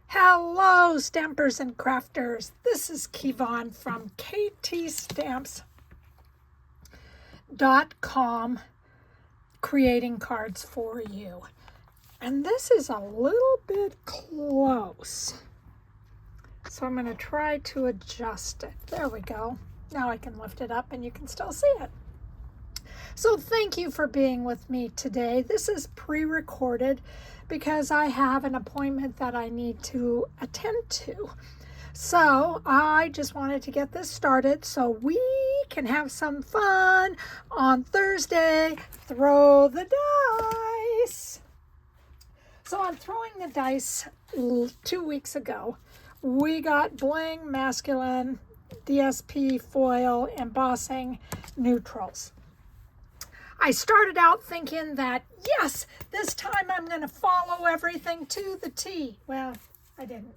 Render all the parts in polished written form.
Hello, stampers and crafters. This is Kevon from ktstamps.com, creating cards for you. And this is a little bit close, so I'm going to try to adjust it. There we go. Now I can lift it up and you can still see it. So thank you for being with me today. This is pre-recorded because I have an appointment that I need to attend to. So I just wanted to get this started so we can have some fun on Thursday. Throw the dice. So on throwing the dice 2 weeks ago, we got bling, masculine, DSP, foil, embossing, neutrals. I started out thinking that, yes, this time I'm going to follow everything to the T. Well, I didn't.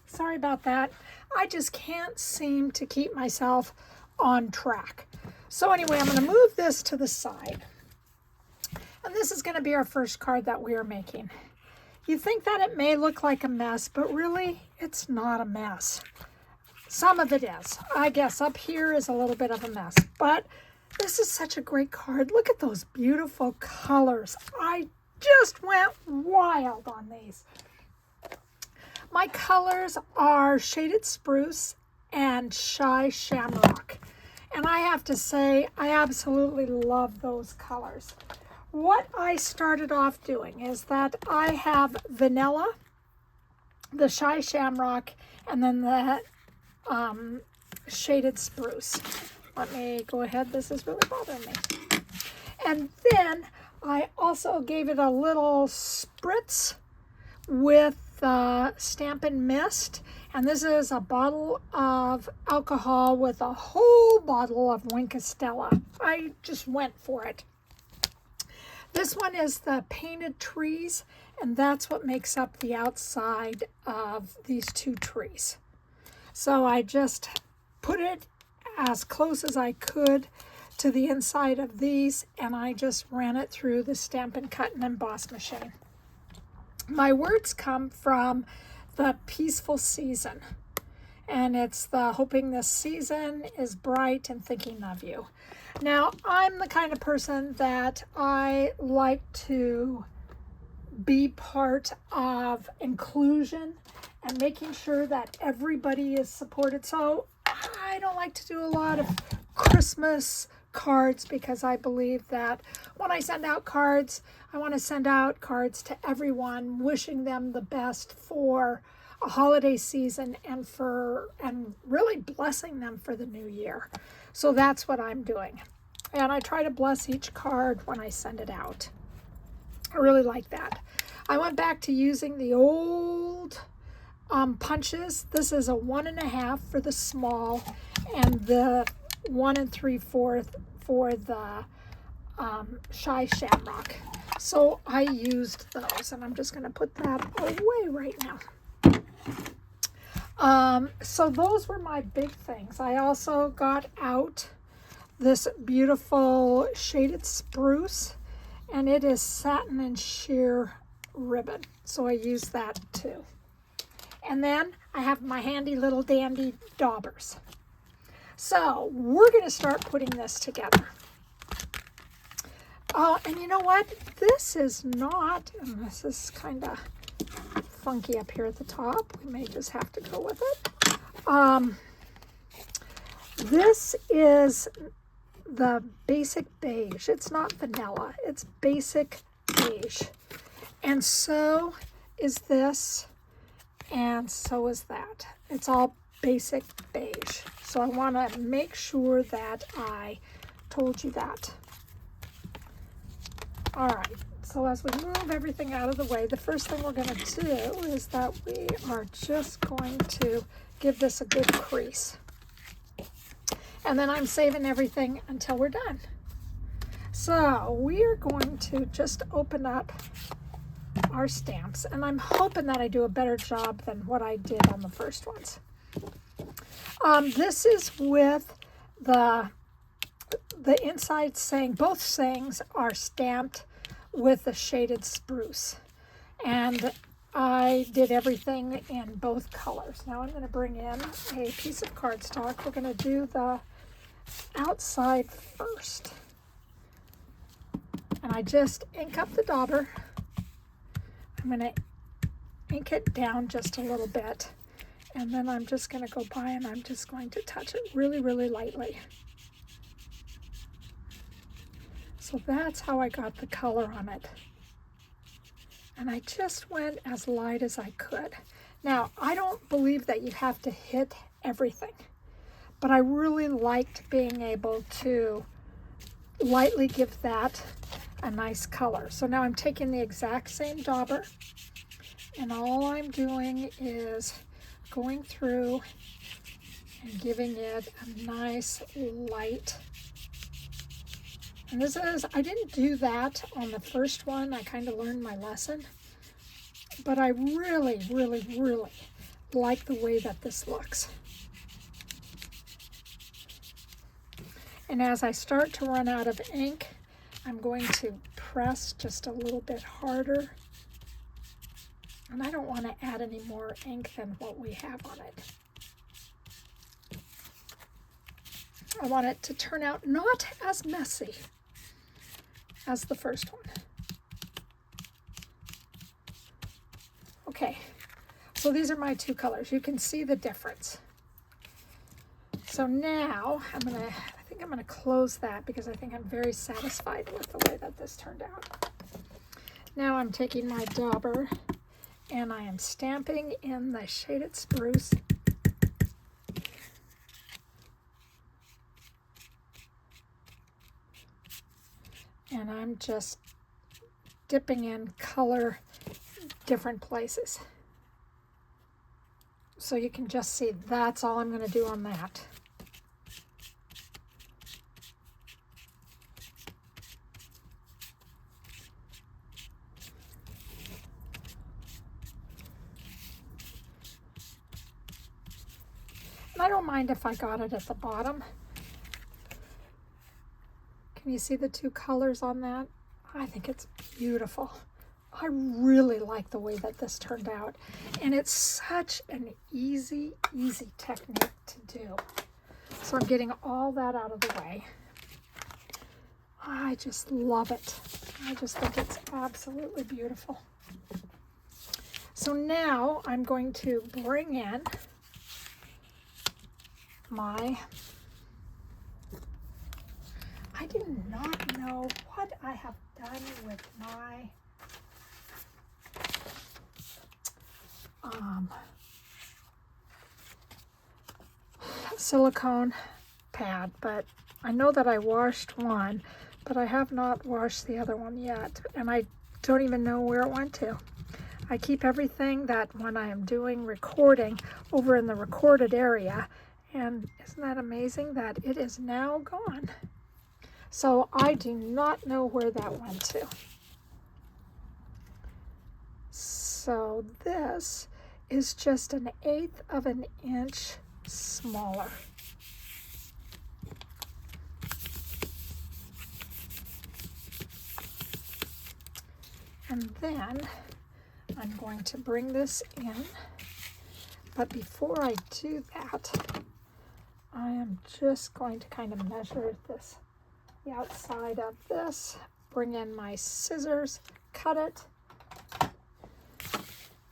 Sorry about that. I just can't seem to keep myself on track. So anyway, I'm going to move this to the side. And this is going to be our first card that we are making. You think that it may look like a mess, but really, it's not a mess. Some of it is. I guess up here is a little bit of a mess, but this is such a great card. Look at those beautiful colors. I just went wild on these. My colors are Shaded Spruce and Shy Shamrock. And I have to say, I absolutely love those colors. What I started off doing is that I have Vanilla, the Shy Shamrock, and then the Shaded Spruce. Let me go ahead. This is really bothering me. And then I also gave it a little spritz with Stampin' Mist. And this is a bottle of alcohol with a whole bottle of Stella. I just went for it. This one is the painted trees, and that's what makes up the outside of these two trees. So I just put it as close as I could to the inside of these, and I just ran it through the Stampin' Cut and Emboss machine. My words come from the Peaceful Season, and it's the hoping this season is bright and thinking of you. Now, I'm the kind of person that I like to be part of inclusion and making sure that everybody is supported. So I don't like to do a lot of Christmas cards because I believe that when I send out cards, I want to send out cards to everyone, wishing them the best for a holiday season and really blessing them for the new year. So that's what I'm doing. And I try to bless each card when I send it out. I really like that. I went back to using the old punches. This is a 1.5 for the small and the 1 3/4 for the Shy Shamrock. So I used those, and I'm just going to put that away right now. So those were my big things. I also got out this beautiful Shaded Spruce, and it is satin and sheer ribbon. So I used that too. And then I have my handy little dandy Daubers. So we're going to start putting this together. Oh, and you know what? This is not, and this is kind of funky up here at the top. We may just have to go with it. This is the basic beige. It's not vanilla. It's basic beige. And so is this. And so is that. It's all basic beige. So I want to make sure that I told you that. All right. So as we move everything out of the way, the first thing we're going to do is that we are just going to give this a good crease. And then I'm saving everything until we're done. So we are going to just open up our stamps, and I'm hoping that I do a better job than what I did on the first ones. This is with the inside saying, both sayings are stamped with the Shaded Spruce. And I did everything in both colors. Now I'm going to bring in a piece of cardstock. We're going to do the outside first. And I just ink up the dauber. I'm going to ink it down just a little bit. And then I'm just going to go by and I'm just going to touch it really, really lightly. So that's how I got the color on it. And I just went as light as I could. Now, I don't believe that you have to hit everything, but I really liked being able to lightly give that a nice color. So now I'm taking the exact same dauber, and all I'm doing is going through and giving it a nice light. And this is, I didn't do that on the first one. I kind of learned my lesson. But I really, really, really like the way that this looks. And as I start to run out of ink, I'm going to press just a little bit harder. And I don't want to add any more ink than what we have on it. I want it to turn out not as messy as the first one. Okay, so these are my two colors. You can see the difference. So now I think I'm gonna close that because I think I'm very satisfied with the way that this turned out. Now I'm taking my dauber and I am stamping in the shaded spruce. And I'm just dipping in color different places. So you can just see that's all I'm going to do on that. And I don't mind if I got it at the bottom. Can you see the two colors on that? I think it's beautiful. I really like the way that this turned out. And it's such an easy technique to do. So I'm getting all that out of the way. I just love it. I just think it's absolutely beautiful. So now I'm going to bring in my... I do not know what I have done with my silicone pad, but I know that I washed one, but I have not washed the other one yet, and I don't even know where it went to. I keep everything that when I am doing recording over in the recorded area, and isn't that amazing that it is now gone? So I do not know where that went to. So this is just 1/8 of an inch smaller. And then I'm going to bring this in, but before I do that, I am just going to kind of measure this, the outside of this, bring in my scissors, cut it,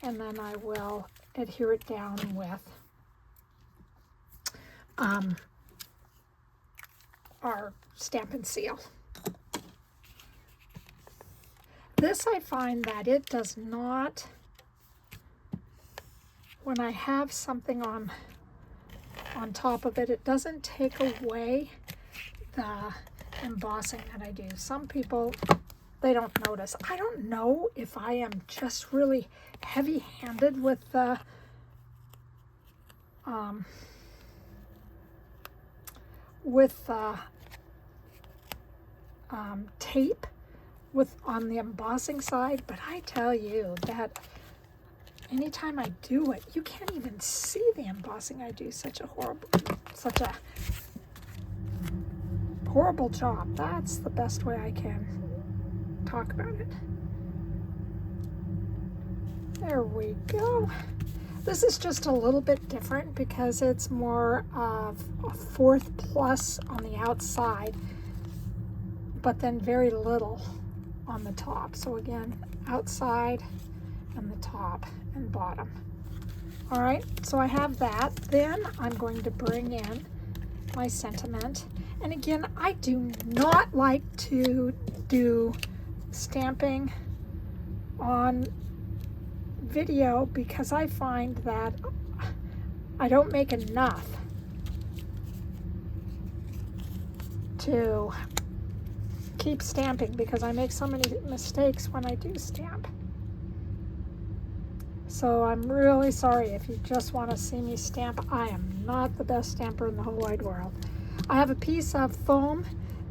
and then I will adhere it down with our Stampin' Seal. This I find that it does not, when I have something on top of it, it doesn't take away the embossing that I do. Some people, they don't notice. I don't know if I am just really heavy-handed with the tape on the embossing side, but I tell you that anytime I do it, you can't even see the embossing. I do such a horrible job. That's the best way I can talk about it. There we go. This is just a little bit different because it's more of a 4th plus on the outside, but then very little on the top. So again, outside and the top and bottom. All right, so I have that. Then I'm going to bring in my sentiment. And again, I do not like to do stamping on video because I find that I don't make enough to keep stamping because I make so many mistakes when I do stamp. So I'm really sorry if you just want to see me stamp. I am not the best stamper in the whole wide world. I have a piece of foam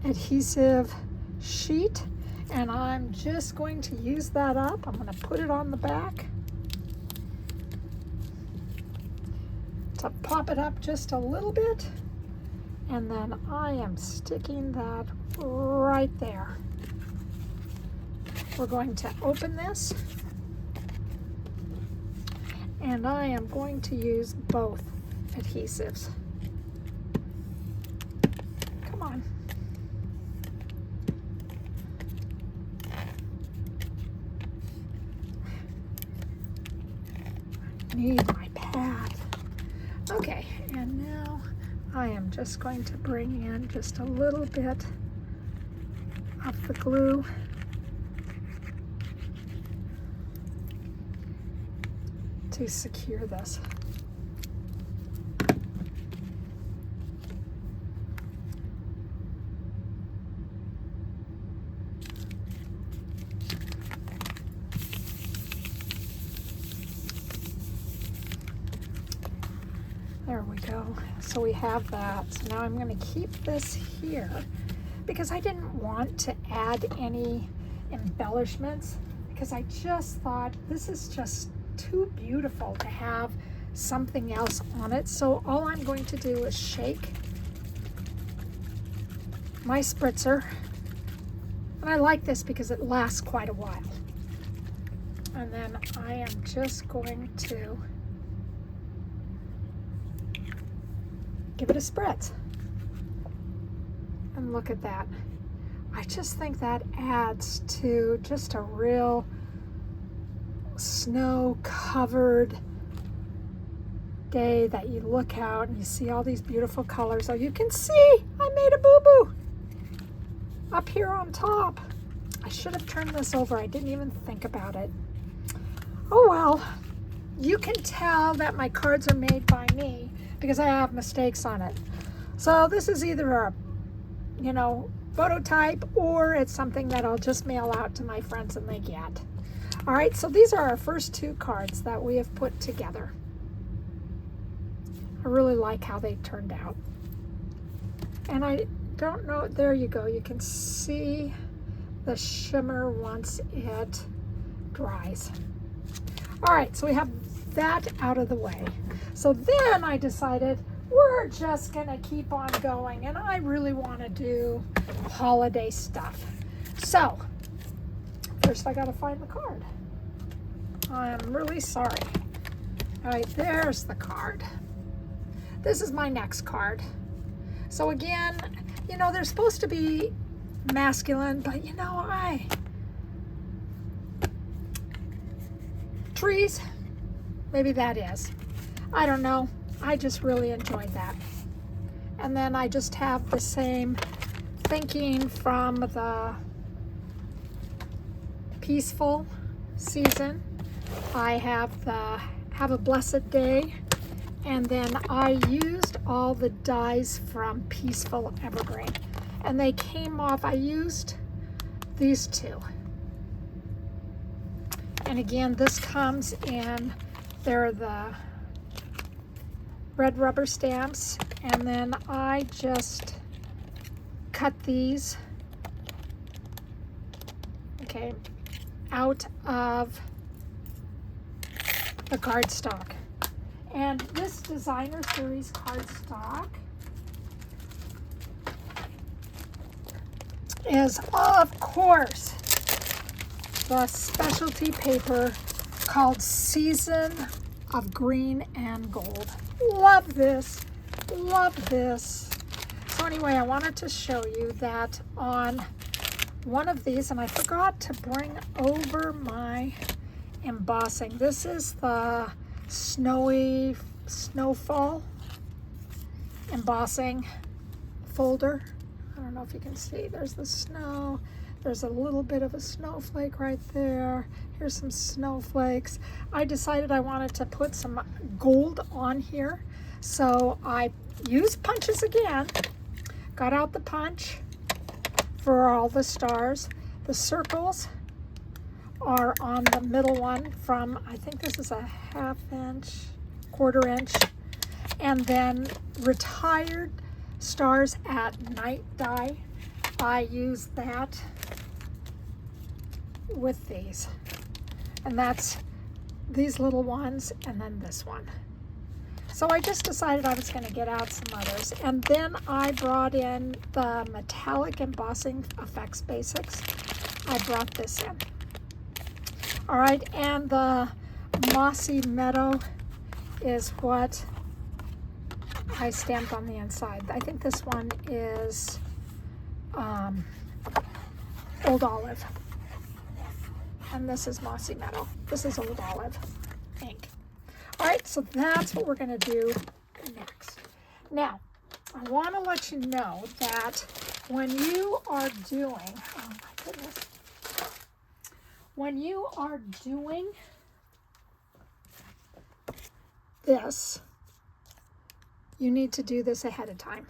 adhesive sheet and I'm just going to use that up. I'm going to put it on the back to pop it up just a little bit, and then I am sticking that right there. We're going to open this, and I am going to use both adhesives. Come on. Need my pad. Okay, and now I am just going to bring in just a little bit of the glue to secure this. There we go. So we have that. So now I'm going to keep this here because I didn't want to add any embellishments because I just thought this is just too beautiful to have something else on it. So all I'm going to do is shake my spritzer. And I like this because it lasts quite a while. And then I am just going to give it a spritz. And look at that. I just think that adds to just a real snow-covered day that you look out and you see all these beautiful colors. Oh, you can see I made a boo-boo up here on top. I should have turned this over. I didn't even think about it. Oh well, you can tell that my cards are made by me because I have mistakes on it. So this is either a, phototype or it's something that I'll just mail out to my friends and they get. All right, so these are our first 2 cards that we have put together. I really like how they turned out. And I don't know, there you go. You can see the shimmer once it dries. All right, so we have that out of the way. So then I decided we're just gonna keep on going and I really wanna do holiday stuff. So first I gotta find the card. I'm really sorry. All right, there's the card. This is my next card. So again, they're supposed to be masculine, but trees, maybe that is. I don't know. I just really enjoyed that. And then I just have the same thinking from the peaceful season. I have the Have a Blessed Day, and then I used all the dies from Peaceful Evergreen, and they came off. I used these 2. And again, this comes in, they're the red rubber stamps, and then I just cut these, okay, out of the cardstock. And this designer series cardstock is, of course, the specialty paper called Season of Green and Gold. Love this. Love this. So anyway, I wanted to show you that on one of these, and I forgot to bring over my embossing. This is the Snowfall embossing folder. I don't know if you can see. There's the snow. There's a little bit of a snowflake right there. Here's some snowflakes. I decided I wanted to put some gold on here. So I used punches again. Got out the punch for all the stars. The circles are on the middle one from, I think this is a 1/2 inch, 1/4 inch. And then retired stars at night die. I use that with these. And that's these little ones and then this one. So I just decided I was going to get out some others. And then I brought in the metallic embossing effects basics. I brought this in. All right, and the Mossy Meadow is what I stamped on the inside. I think this one is Old Olive. And this is Mossy Meadow. This is Old Olive ink. All right, so that's what we're going to do next. Now, I want to let you know that when you are doing, oh my goodness, when you are doing this, you need to do this ahead of time.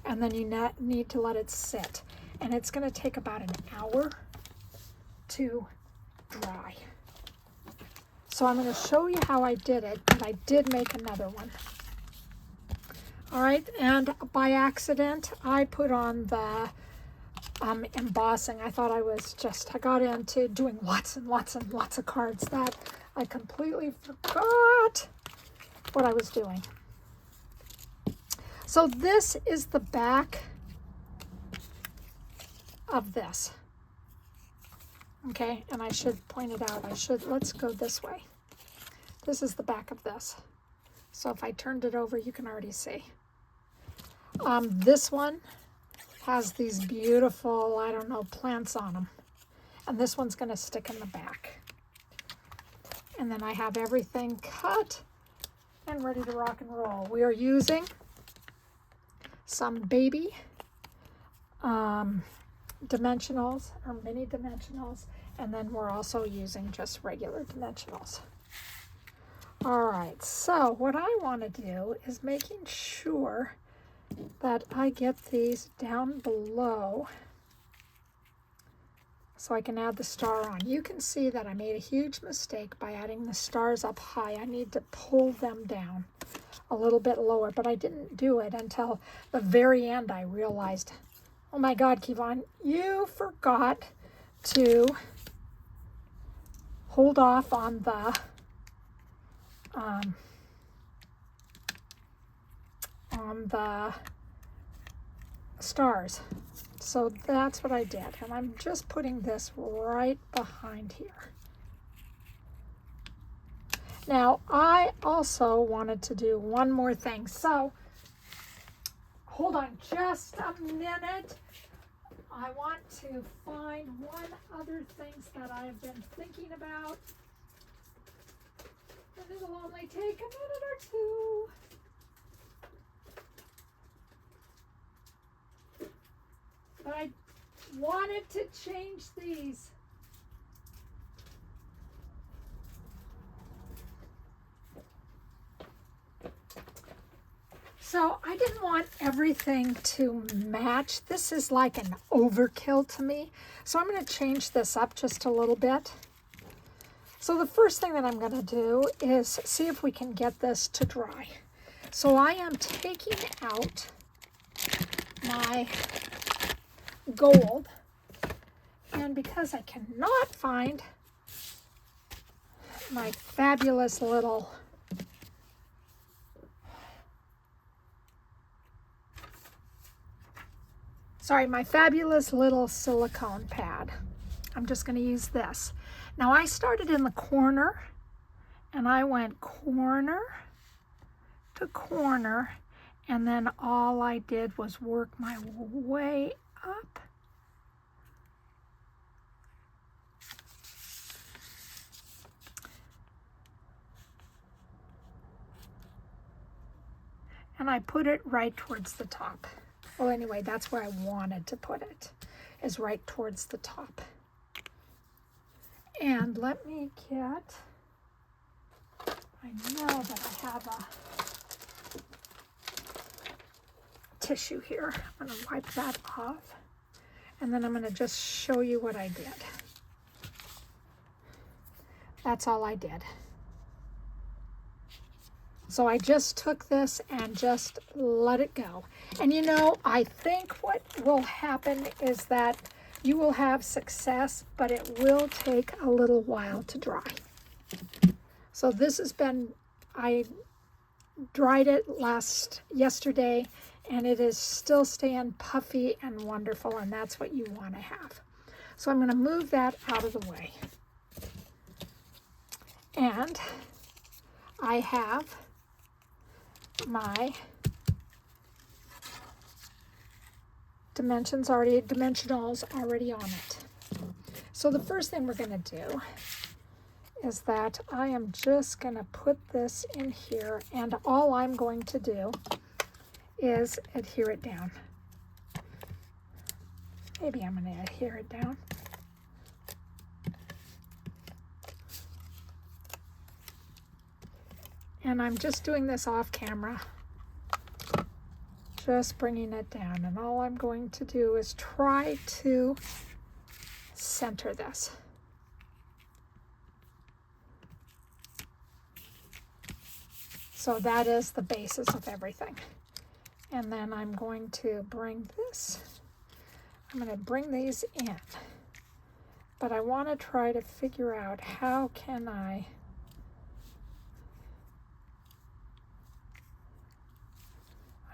And then you need to let it sit. And it's going to take about an hour to dry. So I'm going to show you how I did it, but I did make another one. All right, and by accident, I put on the embossing. I thought I got into doing lots and lots and lots of cards that I completely forgot what I was doing. So this is the back of this. Okay, and I should point it out. Let's go this way. This is the back of this. So if I turned it over, you can already see. This one has these beautiful, I don't know, plants on them. And this one's going to stick in the back. And then I have everything cut and ready to rock and roll. We are using some baby dimensionals or mini dimensionals, and then we're also using just regular dimensionals. All right, so what I want to do is making sure that I get these down below so I can add the star on. You can see that I made a huge mistake by adding the stars up high. I need to pull them down a little bit lower, but I didn't do it until the very end. I realized, oh my God, Kevon, you forgot to hold off on the stars. So that's what I did, and I'm just putting this right behind here. Now, I also wanted to do one more thing, so hold on just a minute. I want to find one other things that I've been thinking about, and it'll only take a minute or two. But I wanted to change these. So I didn't want everything to match. This is like an overkill to me. So I'm going to change this up just a little bit. So the first thing that I'm going to do is see if we can get this to dry. So I am taking out my gold, and because I cannot find my fabulous little silicone pad, I'm just going to use this. Now I started in the corner And I went corner to corner, and then all I did was work my way up. And I put it right towards the top. Well, anyway, that's where I wanted to put it, is right towards the top. And let me get, I know that I have a tissue here. I'm going to wipe that off. And then I'm going to just show you what I did. That's all I did. So I just took this and just let it go. And you know, I think what will happen is that you will have success, but it will take a little while to dry. So this has been, I dried it yesterday, and it is still staying puffy and wonderful, and that's what you want to have. So I'm going to move that out of the way. And I have my dimensionals already on it. So the first thing we're going to do is that I am just going to put this in here, and all I'm going to do is adhere it down. Maybe I'm going to adhere it down. And I'm just doing this off camera, just bringing it down. And all I'm going to do is try to center this. So that is the basis of everything. And then I'm going to bring this, I'm going to bring these in. But I want to try to figure out how can I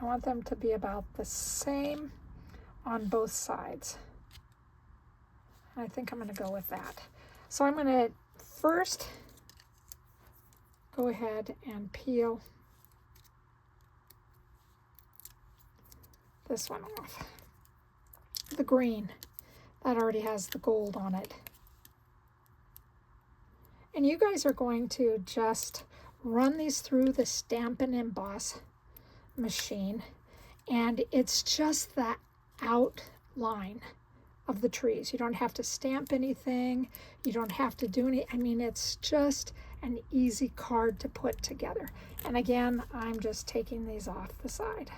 want them to be about the same on both sides. I think I'm going to go with that. So I'm going to first go ahead and peel this one off. The green, that already has the gold on it. And you guys are going to just run these through the Stampin' Emboss machine, and it's just the outline of the trees. You don't have to stamp anything. You don't have to do any, I mean, it's just an easy card to put together. And again, I'm just taking these off the side.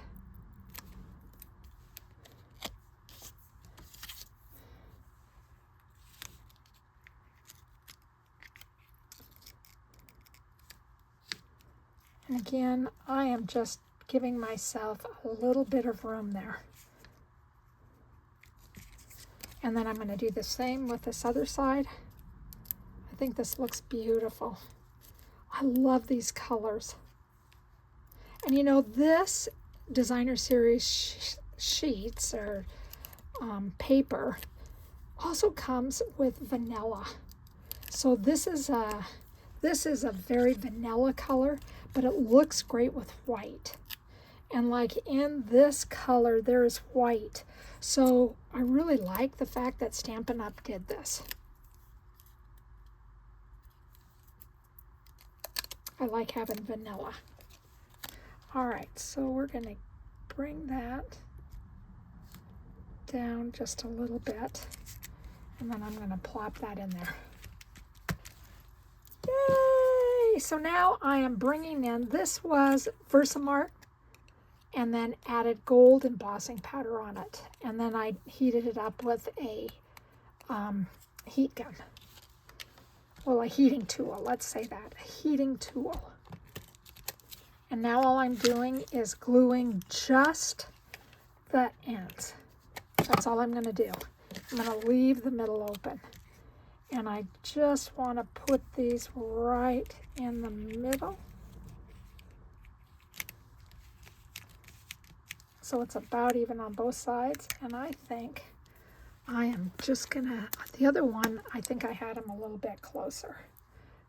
And again, I am just giving myself a little bit of room there. And then I'm going to do the same with this other side. I think this looks beautiful. I love these colors. And you know, this designer series sheets or paper also comes with vanilla. So this is a very vanilla color, but it looks great with white. And like in this color, there is white. So I really like the fact that Stampin' Up did this. I like having vanilla. All right, so we're going to bring that down just a little bit. And then I'm going to plop that in there. Yay! So now I am bringing in, this was VersaMark, and then added gold embossing powder on it. And then I heated it up with a heat gun. Well, a heating tool, let's say that, a heating tool. And now all I'm doing is gluing just the ends. That's all I'm going to do. I'm going to leave the middle open. And I just want to put these right in the middle. So it's about even on both sides. And I think I am just gonna, the other one, I think I had them a little bit closer.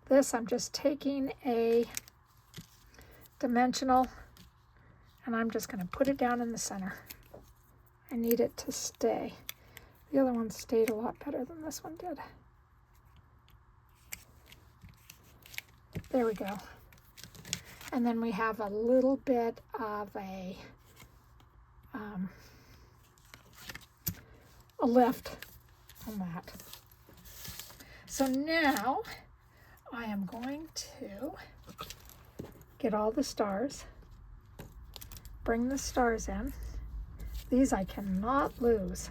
this, I'm just taking a dimensional and I'm just going to put it down in the center. I need it to stay. The other one stayed a lot better than this one did. There we go. And then we have a little bit of a lift on that. So now I am going to get all the stars, bring the stars in. These I cannot lose.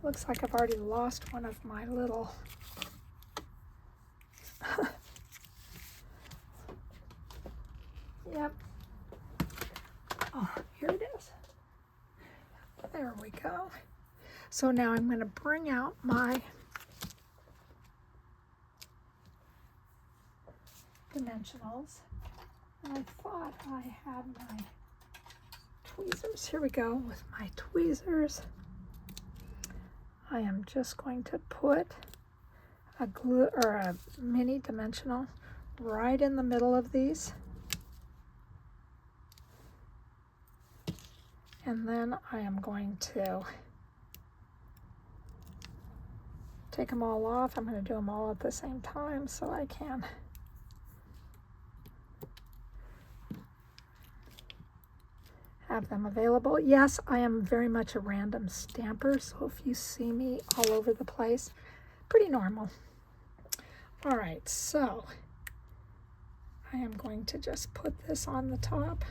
Looks like I've already lost one of my little yep. Oh, here it is. There we go. So now I'm going to bring out my dimensionals. And I thought I had my tweezers. Here we go with my tweezers. I am just going to put a glue or a mini dimensional right in the middle of these. And then I am going to take them all off. I'm going to do them all at the same time so I can have them available. Yes, I am very much a random stamper, so if you see me all over the place, pretty normal. All right, so I am going to just put this on the top.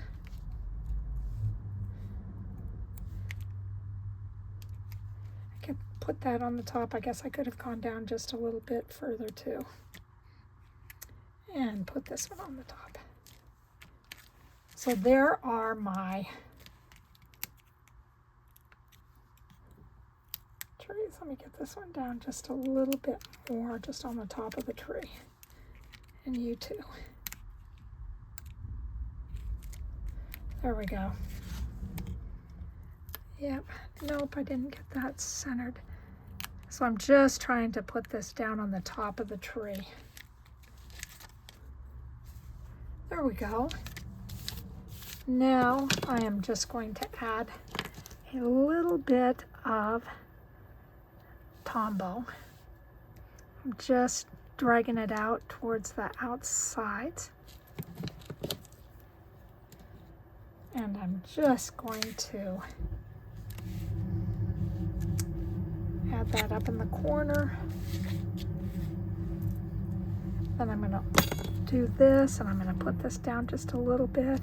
I can put that on the top. I guess I could have gone down just a little bit further too. And put this one on the top. So there are my trees. Let me get this one down just a little bit more, just on the top of the tree. And you too. There we go. Yep, nope, I didn't get that centered. So I'm just trying to put this down on the top of the tree. There we go. Now I am just going to add a little bit of Tombow. I'm just dragging it out towards the outside. And I'm just going to add that up in the corner. Then I'm going to do this, and I'm going to put this down just a little bit,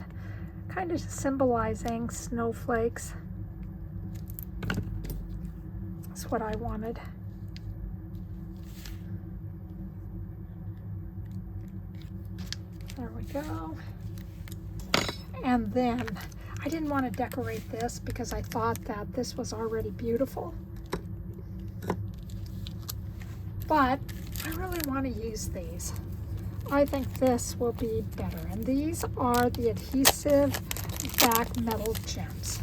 kind of symbolizing snowflakes. That's what I wanted. There we go. And then I didn't want to decorate this because I thought that this was already beautiful. But I really want to use these. I think this will be better. And these are the Adhesive-Backed metal gems.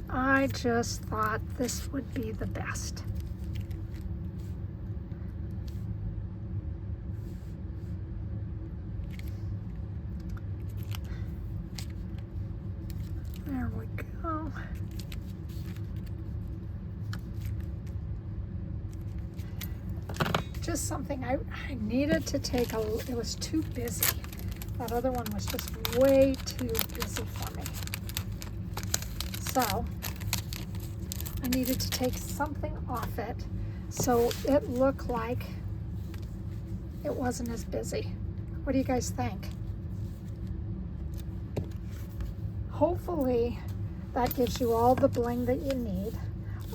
I just thought this would be the best. There we go. Just something I needed to take it was too busy. That other one was just way too busy for me. So I needed to take something off it so it looked like it wasn't as busy. What do you guys think? Hopefully that gives you all the bling that you need.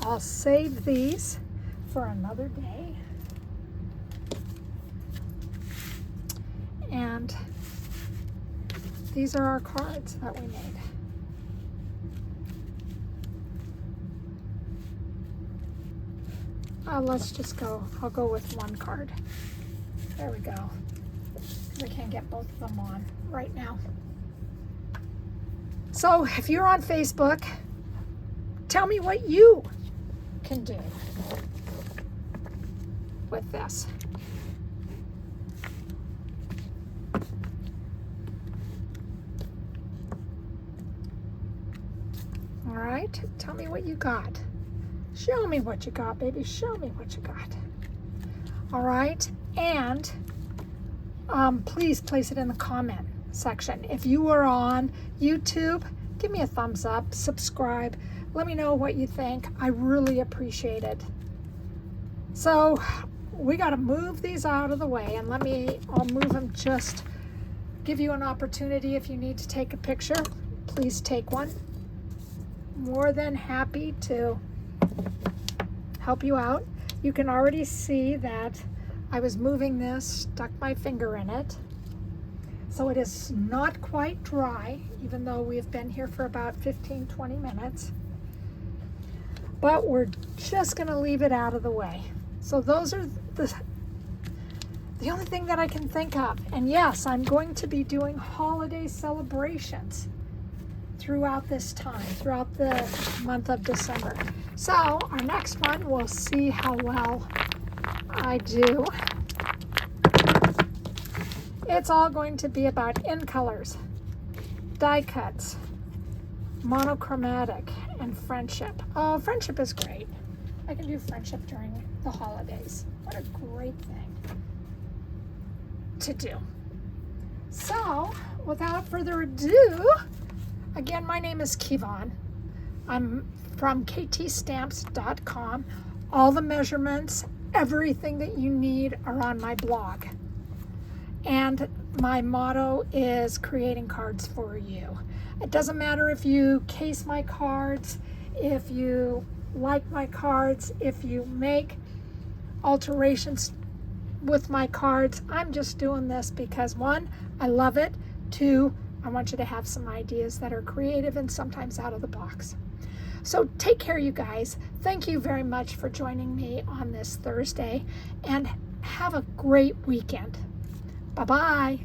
I'll save these for another day. And these are our cards that we made. Let's just go. I'll go with one card. There we go. I can't get both of them on right now. So if you're on Facebook, tell me what you can do with this. All right, tell me what you got. Show me what you got, baby. Show me what you got. All right, and please place it in the comment section. If you are on YouTube, give me a thumbs up, subscribe. Let me know what you think. I really appreciate it. So we got to move these out of the way, and I'll move them, just give you an opportunity. If you need to take a picture, please take one. More than happy to help you out. You can already see that I was moving this, stuck my finger in it. So it is not quite dry, even though we've been here for about 15-20 minutes. But we're just gonna leave it out of the way. So those are the only thing that I can think of. And yes, I'm going to be doing holiday celebrations throughout this time, throughout the month of December. So our next one, we'll see how well I do. It's all going to be about in colors, die cuts, monochromatic, and friendship. Oh, friendship is great. I can do friendship during the holidays. What a great thing to do. So without further ado, again, my name is Kevon. I'm from ktstamps.com. All the measurements, everything that you need are on my blog. And my motto is creating cards for you. It doesn't matter if you case my cards, if you like my cards, if you make alterations with my cards. I'm just doing this because, one, I love it. Two, I want you to have some ideas that are creative and sometimes out of the box. So take care, you guys. Thank you very much for joining me on this Thursday, and have a great weekend. Bye-bye.